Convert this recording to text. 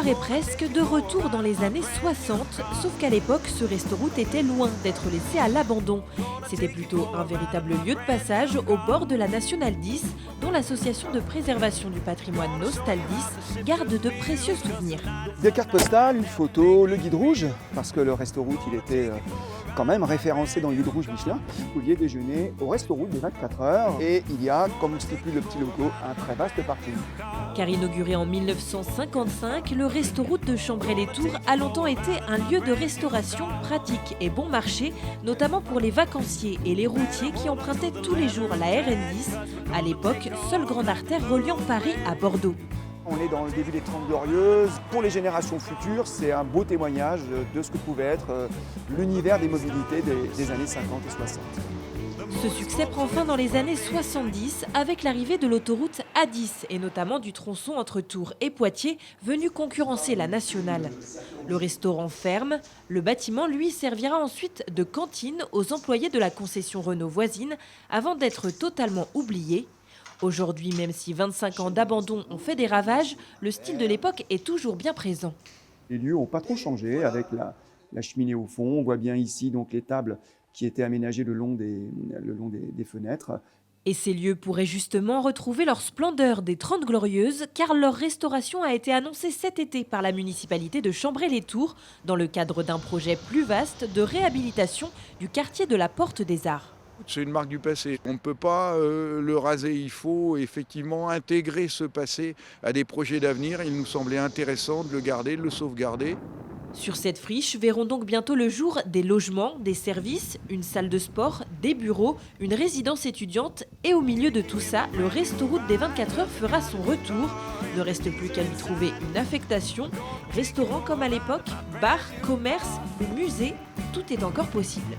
croirait presque de retour dans les années 60, sauf qu'à l'époque, ce restaurant était loin d'être laissé à l'abandon. C'était plutôt un véritable lieu de passage au bord de la Nationale 10, dont l'association de préservation du patrimoine Nostal 10 garde de précieux souvenirs. Des cartes postales, une photo, le guide rouge, parce que le restaurant il était quand même référencé dans le guide rouge Michelin. Vous pouviez déjeuner au restaurant des 24 heures et il y a, comme stipule le petit logo, un très vaste parking. Car inauguré en 1955, le restaurant de Chambray-les-Tours a longtemps été un lieu de restauration pratique et bon marché, notamment pour les vacanciers et les routiers qui empruntaient tous les jours la RN10, à l'époque seule grande artère reliant Paris à Bordeaux. On est dans le début des 30 Glorieuses. Pour les générations futures, c'est un beau témoignage de ce que pouvait être l'univers des mobilités des années 50 et 60. Ce succès prend fin dans les années 70 avec l'arrivée de l'autoroute A10 et notamment du tronçon entre Tours et Poitiers venu concurrencer la nationale. Le restaurant ferme, le bâtiment lui servira ensuite de cantine aux employés de la concession Renault voisine avant d'être totalement oublié. Aujourd'hui, même si 25 ans d'abandon ont fait des ravages, le style de l'époque est toujours bien présent. Les lieux n'ont pas trop changé avec la cheminée au fond. On voit bien ici donc les tables qui étaient aménagées le long des fenêtres. Et ces lieux pourraient justement retrouver leur splendeur des 30 Glorieuses car leur restauration a été annoncée cet été par la municipalité de Chambray-les-Tours dans le cadre d'un projet plus vaste de réhabilitation du quartier de la Porte des Arts. C'est une marque du passé. On ne peut pas le raser. Il faut effectivement intégrer ce passé à des projets d'avenir. Il nous semblait intéressant de le garder, de le sauvegarder. Sur cette friche verront donc bientôt le jour des logements, des services, une salle de sport, des bureaux, une résidence étudiante et au milieu de tout ça, le restaurant des 24 heures fera son retour. Ne reste plus qu'à lui trouver une affectation. Restaurant comme à l'époque, bar, commerce ou musée, tout est encore possible.